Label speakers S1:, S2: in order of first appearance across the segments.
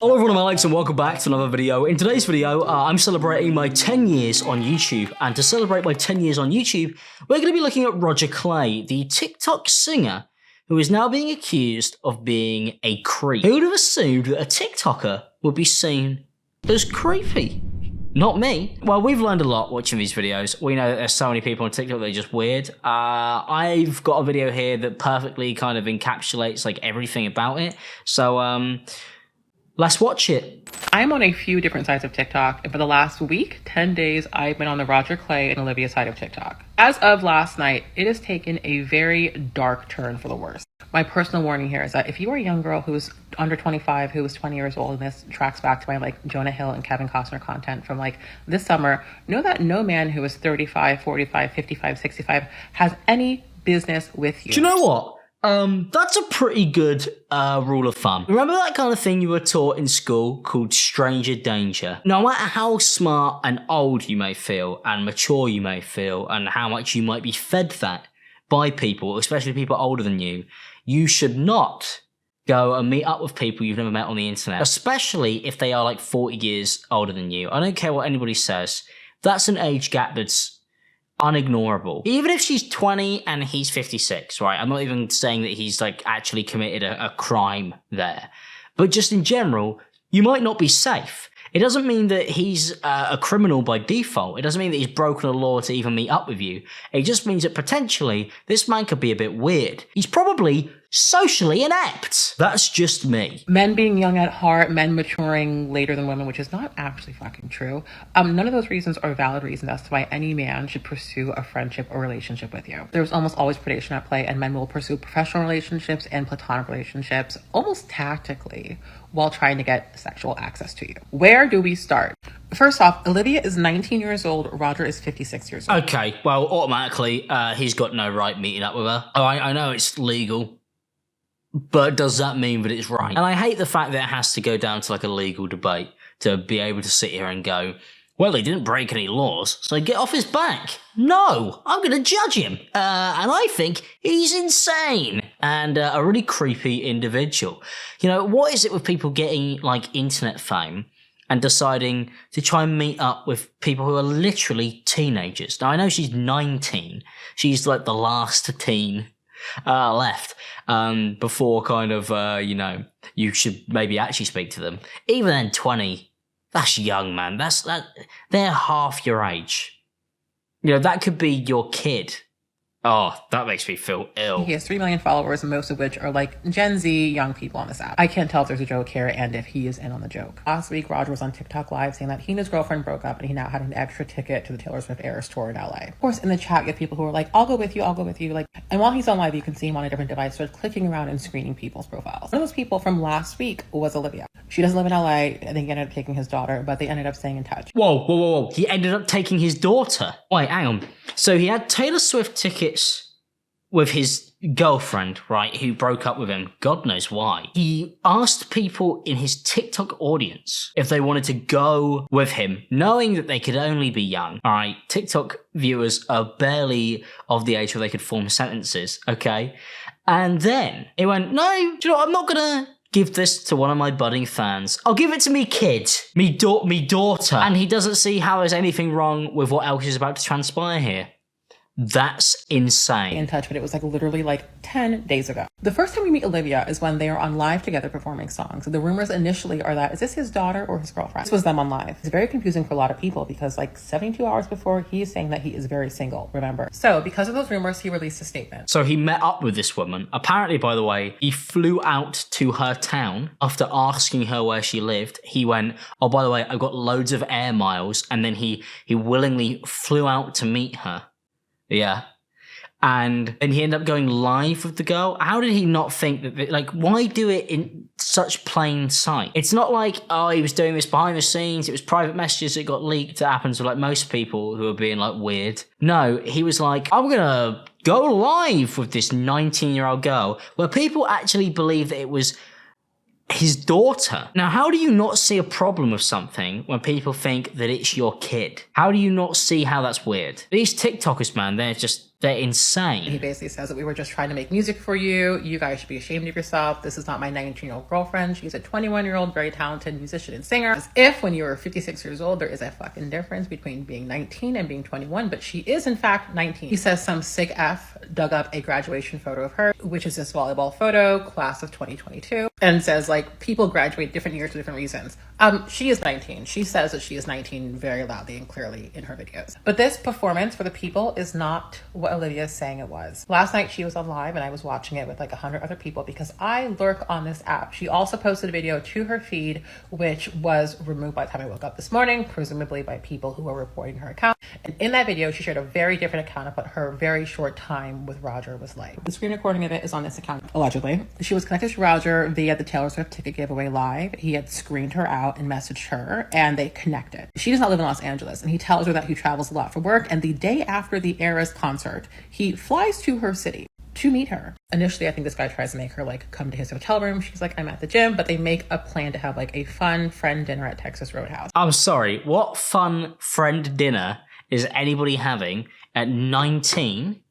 S1: Hello everyone, I'm Alex and welcome back to another video. In today's video, I'm celebrating my 10 years on YouTube, and to celebrate my 10 years on YouTube, we're going to be looking at Rodger Cleye, the TikTok singer who is now being accused of being a creep. Who would have assumed that a TikToker would be seen as creepy? Not me. Well, we've learned a lot watching these videos. We know that there's so many people on TikTok that are just weird. I've got a video here that perfectly kind of encapsulates like everything about it. So, let's watch it.
S2: I'm on a few different sides of TikTok, and for the last week, 10 days, I've been on the Rodger Cleye and Olivia side of TikTok. As of last night, it has taken a very dark turn for the worse. My personal warning here is that if you are a young girl who is under 25, who is 20 years old, and this tracks back to my Jonah Hill and Kevin Costner content from this summer, know that no man who is 35, 45, 55, 65 has any business with you.
S1: Do you know what? That's a pretty good rule of thumb. Remember that kind of thing you were taught in school called stranger danger? No matter how smart and old you may feel and mature you may feel and how much you might be fed that by people, especially people older than you, you should not go and meet up with people you've never met on the internet, especially if they are like 40 years older than you. I don't care what anybody says. That's an age gap that's unignorable. Even if she's 20 and he's 56, right? I'm not even saying that he's like actually committed a crime there. But just in general, you might not be safe. It doesn't mean that he's a criminal by default. It doesn't mean that he's broken a law to even meet up with you. It just means that potentially this man could be a bit weird. He's probably socially inept. That's just me.
S2: Men being young at heart, men maturing later than women, which is not actually fucking true. None of those reasons are valid reasons as to why any man should pursue a friendship or relationship with you. There's almost always predation at play, and men will pursue professional relationships and platonic relationships almost tactically while trying to get sexual access to you. Where do we start? First off, Olivia is 19 years old, Rodger is 56 years old.
S1: Okay, well, automatically, he's got no right meeting up with her. Oh, I know it's legal, but does that mean that it's right? And I hate the fact that it has to go down to like a legal debate to be able to sit here and go, well, he didn't break any laws, so get off his back. No, I'm going to judge him. And I think he's insane and a really creepy individual. You know, what is it with people getting like internet fame and deciding to try and meet up with people who are literally teenagers? Now, I know she's 19. She's like the last teen left before kind of, you know, you should maybe actually speak to them. Even then, 20, that's young, man. They're half your age. You know, that could be your kid. Oh, that makes me feel ill.
S2: He has 3 million followers, most of which are like Gen Z young people on this app. I can't tell if there's a joke here and if he is in on the joke. Last week, Rodger was on TikTok Live saying that he and his girlfriend broke up and he now had an extra ticket to the Taylor Swift Eras tour in LA. Of course, in the chat, you have people who are like, I'll go with you, I'll go with you. And while he's on live, you can see him on a different device, start clicking around and screening people's profiles. One of those people from last week was Olivia. She doesn't live in LA. I think he ended up taking his daughter, but they ended up staying in touch.
S1: Whoa. He ended up taking his daughter. Wait, hang on. So he had Taylor Swift tickets with his girlfriend, right, who broke up with him. God knows why. He asked people in his TikTok audience if they wanted to go with him, knowing that they could only be young. All right, TikTok viewers are barely of the age where they could form sentences, okay? And then he went, no, do you know what, I'm not gonna give this to one of my budding fans. I'll give it to me kid, me daughter. And he doesn't see how there's anything wrong with what else is about to transpire here. That's insane.
S2: In touch, but it was literally 10 days ago. The first time we meet Olivia is when they are on live together performing songs. The rumors initially are that, is this his daughter or his girlfriend? This was them on live. It's very confusing for a lot of people because 72 hours before, he's saying that he is very single, remember? So because of those rumors, he released a statement.
S1: So he met up with this woman. Apparently, by the way, he flew out to her town after asking her where she lived. He went, oh, by the way, I've got loads of air miles. And then he willingly flew out to meet her. Yeah. And then he ended up going live with the girl. How did he not think that, why do it in such plain sight? It's not like, oh, he was doing this behind the scenes. It was private messages that got leaked. That happens with most people who are being weird. No, he was like, I'm going to go live with this 19-year-old girl where people actually believe that it was his daughter. Now, how do you not see a problem with something when people think that it's your kid? How do you not see how that's weird? These TikTokers, man, they're just They're
S2: He
S1: insane.
S2: basically says that we were just trying to make music for you. You guys should be ashamed of yourself. This is not my 19-year-old girlfriend. She's a 21-year-old, very talented musician and singer. As if when you were 56 years old, there is a fucking difference between being 19 and being 21, but she is in fact 19. He says some sick F dug up a graduation photo of her, which is this volleyball photo, class of 2022, and says like people graduate different years for different reasons. She is 19. She says that she is 19 very loudly and clearly in her videos. But this performance for the people is not what Olivia is saying it was. Last night she was on live and I was watching it with like 100 other people because I lurk on this app. She also posted a video to her feed, which was removed by the time I woke up this morning, presumably by people who were reporting her account. And in that video, she shared a very different account of what her very short time with Rodger was like. The screen recording of it is on this account, allegedly. She was connected to Rodger via the Taylor Swift ticket giveaway live. He had screened her out and messaged her and they connected. She does not live in Los Angeles and he tells her that he travels a lot for work, and the day after the Eras concert, he flies to her city to meet her. Initially, I think this guy tries to make her like come to his hotel room. She's like, I'm at the gym, but they make a plan to have like a fun friend dinner at Texas Roadhouse.
S1: I'm sorry, what fun friend dinner is anybody having at 19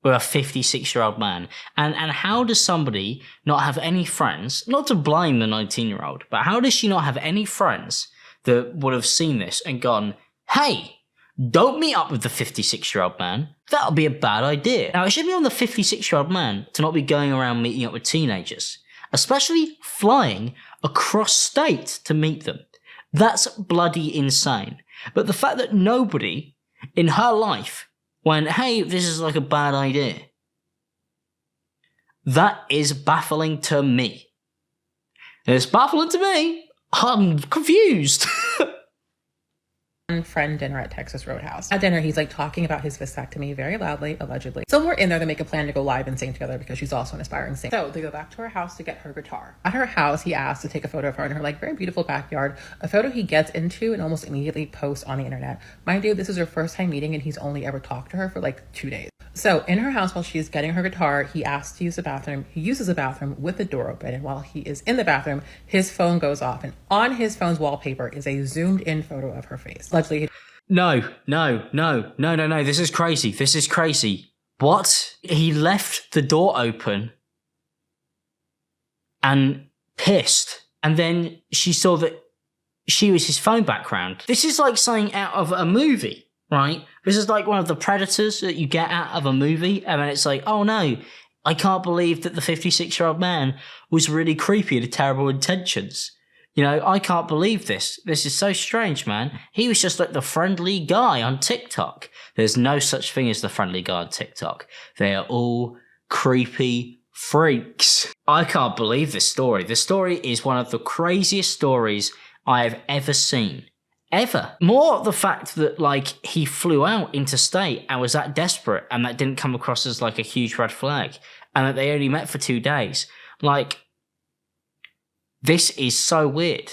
S1: with a 56-year-old man? And how does somebody not have any friends, not to blame the 19-year-old, but how does she not have any friends that would have seen this and gone, hey, don't meet up with the 56-year-old man. That'll be a bad idea. Now, it should be on the 56-year-old man to not be going around meeting up with teenagers, especially flying across state to meet them. That's bloody insane. But the fact that nobody in her life went, hey, this is like a bad idea, that is baffling to me. It's baffling to me. I'm confused.
S2: Friend dinner at Texas Roadhouse. At dinner, he's like talking about his vasectomy very loudly, allegedly. Somewhere in there, they make a plan to go live and sing together because she's also an aspiring singer. So they go back to her house to get her guitar. At her house, he asks to take a photo of her in her like very beautiful backyard, a photo he gets into and almost immediately posts on the internet. Mind you, this is her first time meeting and he's only ever talked to her for like 2 days. So in her house, while she's getting her guitar, he asks to use the bathroom. He uses the bathroom with the door open. And while he is in the bathroom, his phone goes off. And on his phone's wallpaper is a zoomed in photo of her face. Allegedly,
S1: No. This is crazy. This is crazy. What? He left the door open and pissed. And then she saw that she was his phone background. This is like something out of a movie, right? This is like one of the predators that you get out of a movie. And then it's like, oh no, I can't believe that the 56-year-old man was really creepy and had terrible intentions. You know, I can't believe this. This is so strange, man. He was just like the friendly guy on TikTok. There's no such thing as the friendly guy on TikTok. They are all creepy freaks. I can't believe this story. This story is one of the craziest stories I have ever seen. Ever. More the fact that, like, he flew out interstate and was that desperate and that didn't come across as, like, a huge red flag. And that they only met for 2 days. Like, this is so weird.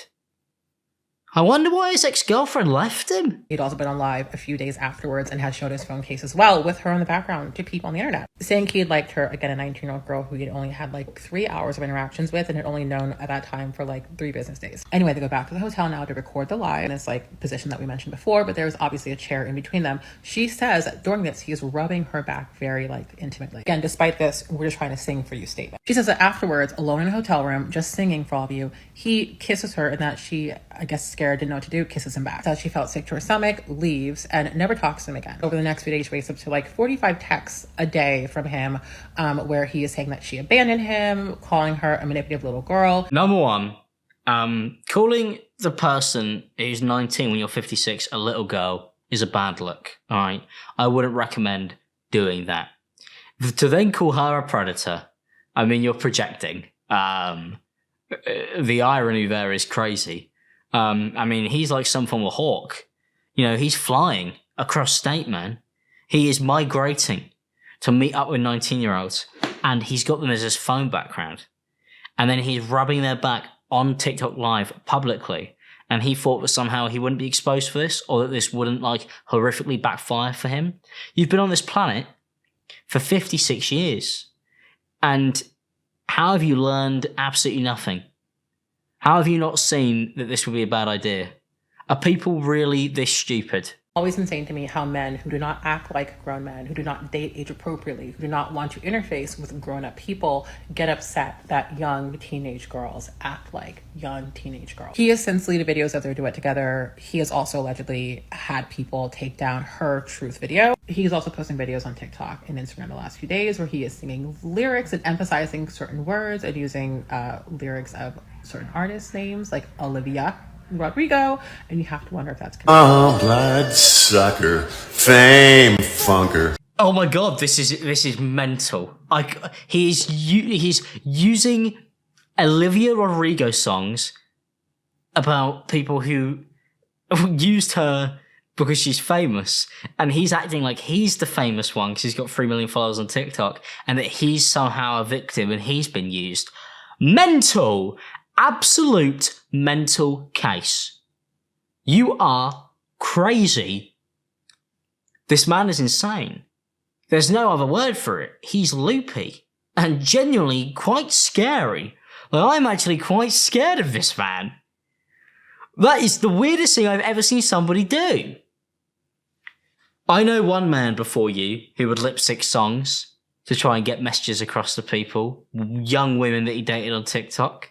S1: I wonder why his ex-girlfriend left him.
S2: He'd also been on live a few days afterwards and had showed his phone case as well with her in the background to people on the internet, saying he had liked her, again, a 19-year-old girl who he'd only had like 3 hours of interactions with and had only known at that time for like 3 business days. Anyway, they go back to the hotel now to record the live in this like position that we mentioned before, but there's obviously a chair in between them. She says that during this, he is rubbing her back very like intimately. Again, despite this, we're just trying to sing for you statement. She says that afterwards, alone in a hotel room, just singing for all of you, he kisses her and that she, I guess scared, didn't know what to do, kisses him back. Says she felt sick to her stomach, leaves, and never talks to him again. Over the next few days, she wakes up to like 45 texts a day from him where he is saying that she abandoned him, calling her a manipulative little girl.
S1: Number one, calling the person who's 19 when you're 56 a little girl is a bad look, all right? I wouldn't recommend doing that. To then call her a predator, I mean, you're projecting. The irony there is crazy. I mean, he's like some form of hawk. You know, he's flying across state, man. He is migrating to meet up with 19-year-olds, and he's got them as his phone background. And then he's rubbing their back on TikTok Live publicly, and he thought that somehow he wouldn't be exposed for this, or that this wouldn't, like, horrifically backfire for him. You've been on this planet for 56 years, and how have you learned absolutely nothing? How have you not seen that this would be a bad idea? Are people really this stupid?
S2: Always insane to me how men who do not act like grown men, who do not date age appropriately, who do not want to interface with grown-up people, get upset that young teenage girls act like young teenage girls. He has since deleted videos of their duet together. He has also allegedly had people take down her truth video. He's also posting videos on TikTok and Instagram the last few days where he is singing lyrics and emphasizing certain words and using lyrics of certain artists' names like Olivia, Rodrigo, and you have to wonder if that's
S3: bloodsucker, fame funker.
S1: Oh my god, this is mental. He's using Olivia Rodrigo songs about people who used her because she's famous, and he's acting like he's the famous one because he's got 3 million followers on TikTok, and that he's somehow a victim and he's been used. Mental! Absolute mental case. You are crazy. This man is insane. There's no other word for it. He's loopy and genuinely quite scary. Like, I'm actually quite scared of this man. That is the weirdest thing I've ever seen somebody do. I know one man before you who would lip sync songs to try and get messages across to people, young women that he dated on TikTok.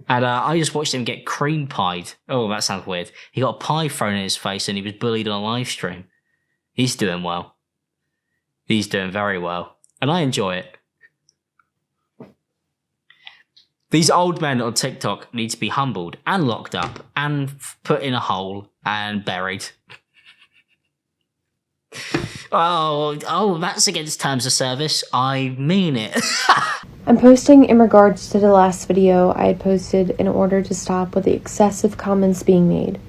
S1: And I just watched him get cream pied. Oh, that sounds weird. He got a pie thrown in his face and he was bullied on a live stream. He's doing well. He's doing very well. And I enjoy it. These old men on TikTok need to be humbled and locked up and put in a hole and buried. Oh, that's against terms of service. I mean it.
S4: I'm posting in regards to the last video I had posted in order to stop with the excessive comments being made.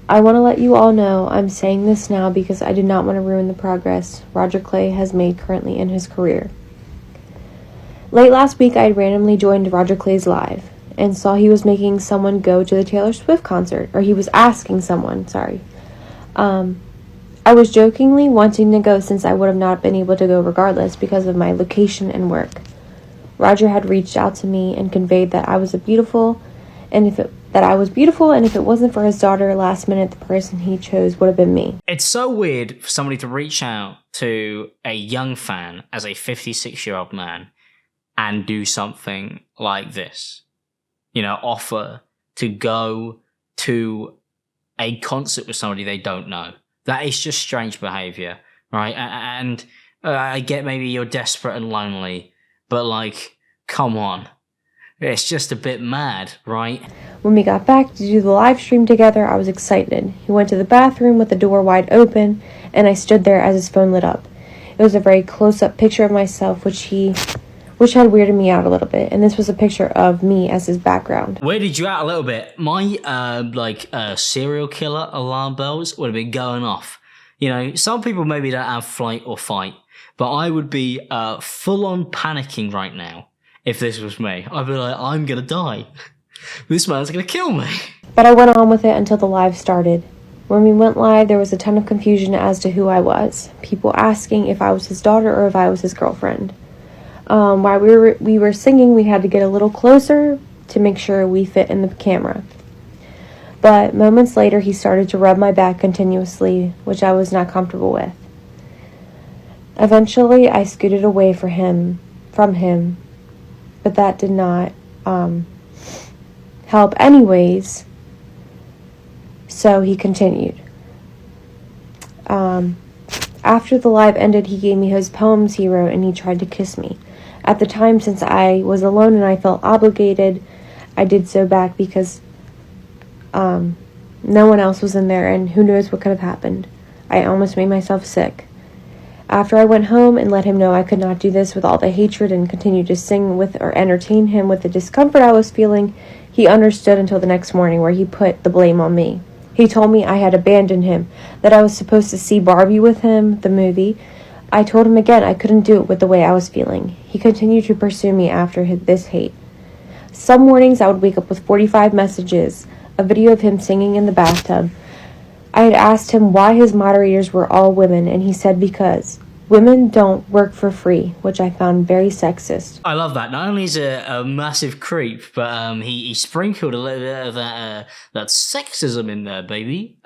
S4: I want to let you all know I'm saying this now because I do not want to ruin the progress Rodger Cleye has made currently in his career. Late last week, I had randomly joined Rodger Cleye's live and saw he was making someone go to the Taylor Swift concert, or he was asking someone, sorry. I was jokingly wanting to go since I would have not been able to go regardless because of my location and work. Rodger had reached out to me and conveyed that I was beautiful, and if it wasn't for his daughter last minute, the person he chose would have been me.
S1: It's so weird for somebody to reach out to a young fan as a 56-year-old man and do something like this. You know, offer to go to a concert with somebody they don't know. That is just strange behavior, right? And I get maybe you're desperate and lonely, but like, come on. It's just a bit mad, right?
S4: When we got back to do the live stream together, I was excited. He went to the bathroom with the door wide open, and I stood there as his phone lit up. It was a very close-up picture of myself, which had weirded me out a little bit, and this was a picture of me as his background.
S1: Weirded you out a little bit. My, serial killer alarm bells would have been going off. You know, some people maybe don't have flight or fight, but I would be full-on panicking right now if this was me. I'd be like, I'm gonna die. This man's gonna kill me.
S4: But I went on with it until the live started. When we went live, there was a ton of confusion as to who I was. People asking if I was his daughter or if I was his girlfriend. While we were singing, we had to get a little closer to make sure we fit in the camera. But moments later, he started to rub my back continuously, which I was not comfortable with. Eventually, I scooted away from him, but that did not help anyways, so he continued. After the live ended, he gave me his poems he wrote, and he tried to kiss me. At the time, since I was alone and I felt obligated, I did so back because no one else was in there, and who knows what could have happened. I almost made myself sick. After I went home and let him know I could not do this with all the hatred and continue to sing with or entertain him with the discomfort I was feeling, he understood until the next morning, where he put the blame on me. He told me I had abandoned him, that I was supposed to see Barbie with him, the movie. I told him again I couldn't do it with the way I was feeling. He continued to pursue me after this hate. Some mornings I would wake up with 45 messages, a video of him singing in the bathtub. I had asked him why his moderators were all women, and he said because Women don't work for free, which I found very sexist.
S1: I love that. Not only is a massive creep, but he sprinkled a little bit of that sexism in there, baby.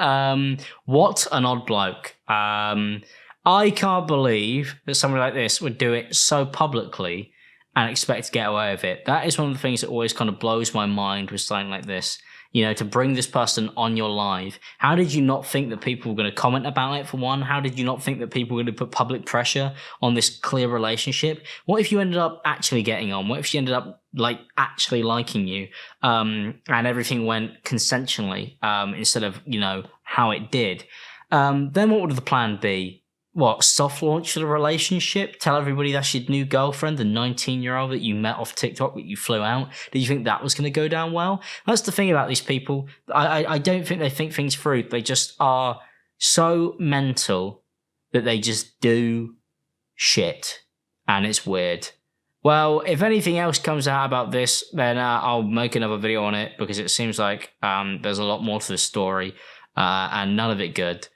S1: What an odd bloke. I can't believe that somebody like this would do it so publicly and expect to get away with it. That is one of the things that always kind of blows my mind with something like this. You know, to bring this person on your live. How did you not think that people were going to comment about it, for one? How did you not think that people were going to put public pressure on this clear relationship? What if you ended up actually getting on? What if she ended up, like, actually liking you? And everything went consensually, instead of, you know, how it did. Then what would the plan be? What, soft launch the relationship? Tell everybody that's your new girlfriend, the 19-year-old that you met off TikTok that you flew out? Did you think that was going to go down well? That's the thing about these people. I don't think they think things through. They just are so mental that they just do shit. And it's weird. Well, if anything else comes out about this, then I'll make another video on it, because it seems like there's a lot more to the story, and none of it good.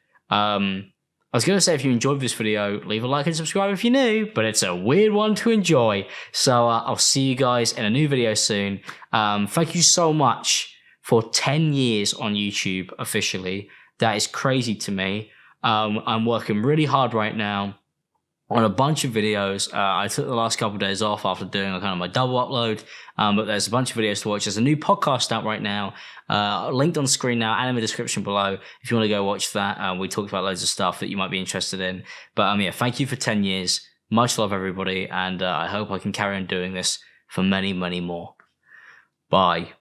S1: I was going to say, if you enjoyed this video, leave a like and subscribe if you're new, but it's a weird one to enjoy. So I'll see you guys in a new video soon. Thank you so much for 10 years on YouTube officially. That is crazy to me. I'm working really hard right now on a bunch of videos. I took the last couple of days off after doing kind of my double upload, but there's a bunch of videos to watch. There's a new podcast out right now, linked on screen now and in the description below if you want to go watch that. We talked about loads of stuff that you might be interested in. But yeah, thank you for 10 years. Much love, everybody, and I hope I can carry on doing this for many, many more. Bye.